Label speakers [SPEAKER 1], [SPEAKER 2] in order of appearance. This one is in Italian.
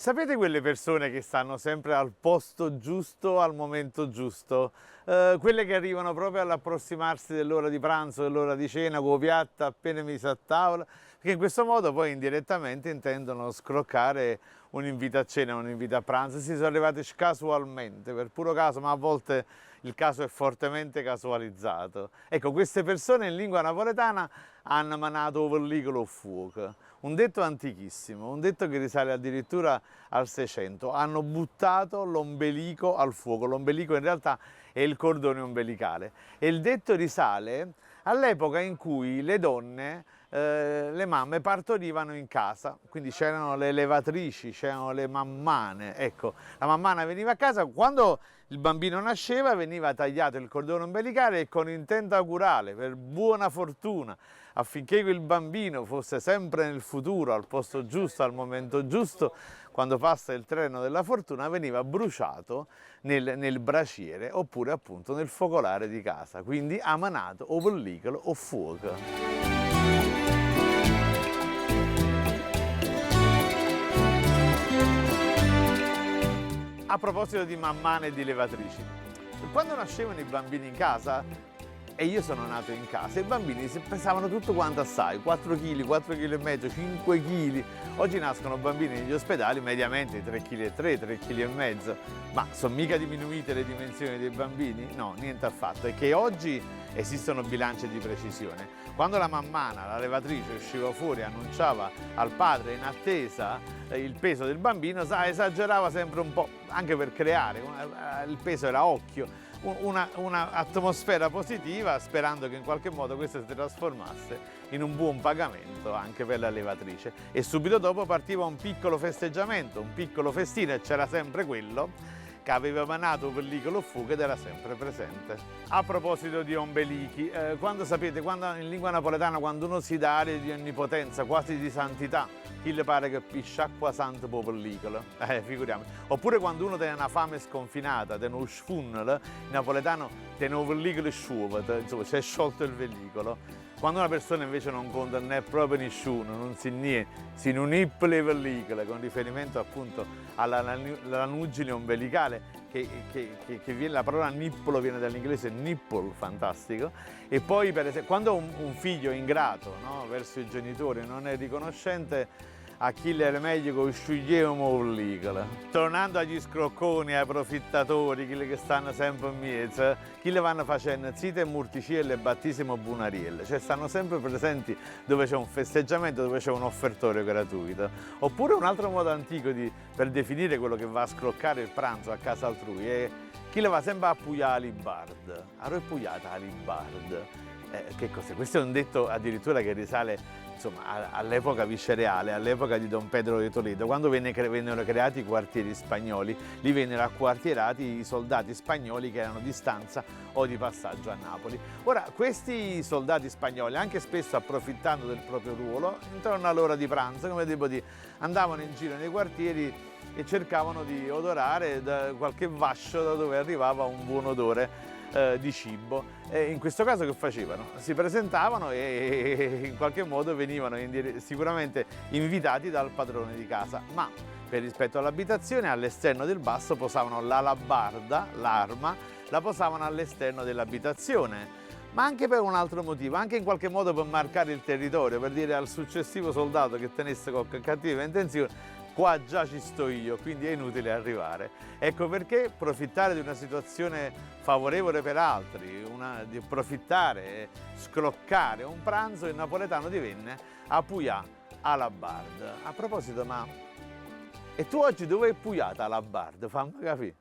[SPEAKER 1] Sapete quelle persone che stanno sempre al posto giusto, al momento giusto? Quelle che arrivano proprio all'approssimarsi dell'ora di pranzo, dell'ora di cena, con piatto appena mise a tavola, perché in questo modo poi indirettamente intendono scroccare un invito a cena, un invito a pranzo. Si sono arrivati casualmente, per puro caso, ma a volte il caso è fortemente casualizzato. Ecco, queste persone in lingua napoletana hanno manato overlicolo o fuoco, un detto antichissimo, un detto che risale addirittura al 600. Hanno buttato l'ombelico al fuoco. L'ombelico in realtà è il cordone ombelicale e il detto risale all'epoca in cui le donne, le mamme partorivano in casa, quindi c'erano le levatrici, c'erano le mammane. Ecco, la mammana veniva a casa, quando il bambino nasceva veniva tagliato il cordone ombelicale e con intento augurale, per buona fortuna, affinché quel bambino fosse sempre nel futuro, al posto giusto, al momento giusto, quando passa il treno della fortuna, veniva bruciato nel braciere oppure appunto nel focolare di casa, quindi amanato o pellicolo o fuoco. A proposito di mammane e di levatrici, quando nascevano i bambini in casa, e io sono nato in casa, i bambini pesavano tutto quanto assai, 4 kg, 4 kg e mezzo, 5 kg. Oggi nascono bambini negli ospedali mediamente 3 kg e 3, 3 kg e mezzo. Ma sono mica diminuite le dimensioni dei bambini? No, niente affatto. È che oggi esistono bilanci di precisione. Quando la mammana, la levatrice, usciva fuori e annunciava al padre in attesa il peso del bambino, esagerava sempre un po', anche per creare, il peso era occhio. Una atmosfera positiva, sperando che in qualche modo questo si trasformasse in un buon pagamento anche per la levatrice. E subito dopo partiva un piccolo festeggiamento, un piccolo festino, e c'era sempre quello che aveva manato pellicolo fuoco ed era sempre presente. A proposito di ombelichi, quando in lingua napoletana quando uno si dà aria di onnipotenza, quasi di santità, chi le pare che piscia acqua santa po' pellicolo, figuriamoci. Oppure quando uno tiene una fame sconfinata, tiene uno sfunnel, in napoletano tiene un pellicolo sciuvato, insomma c'è sciolto il pellicolo. Quando una persona invece non conta né proprio nessuno, non si niente, si nuip le pellicole, con riferimento appunto alla lanugine ombelicale, che viene, la parola nippolo viene dall'inglese nipple, fantastico. E poi per esempio, quando un figlio ingrato, no, verso i genitori non è riconoscente, a chi le era meglio che sceglievamo pellicola. Tornando agli scrocconi, ai profittatori, quelli che stanno sempre in mezzo, chi le vanno facendo zite e murticelle e battesimo bunarielle, cioè stanno sempre presenti dove c'è un festeggiamento, dove c'è un offertorio gratuito. Oppure un altro modo antico per definire quello che va a scroccare il pranzo a casa altrui è chi le va sempre a pugliare l'ibard. Aro è pugliata l'ibard. Che cos'è? Questo è un detto addirittura che risale, insomma, all'epoca vicereale, all'epoca di Don Pedro di Toledo, quando vennero creati i quartieri spagnoli, lì vennero acquartierati i soldati spagnoli che erano di stanza o di passaggio a Napoli. Ora, questi soldati spagnoli, anche spesso approfittando del proprio ruolo, intorno all'ora di pranzo, come devo dire, andavano in giro nei quartieri e cercavano di odorare da qualche vascio da dove arrivava un buon odore di cibo. In questo caso che facevano? Si presentavano e in qualche modo venivano sicuramente invitati dal padrone di casa, ma per rispetto all'abitazione all'esterno del basso posavano l'alabarda, l'arma, la posavano all'esterno dell'abitazione, ma anche per un altro motivo, anche in qualche modo per marcare il territorio, per dire al successivo soldato che tenesse con cattiva intenzione: qua già ci sto io, quindi è inutile arrivare. Ecco perché approfittare di una situazione favorevole per altri, di approfittare, scroccare un pranzo, il napoletano divenne a puià alla bard. A proposito, ma e tu oggi dove hai puiata alla bard? Fammi capire.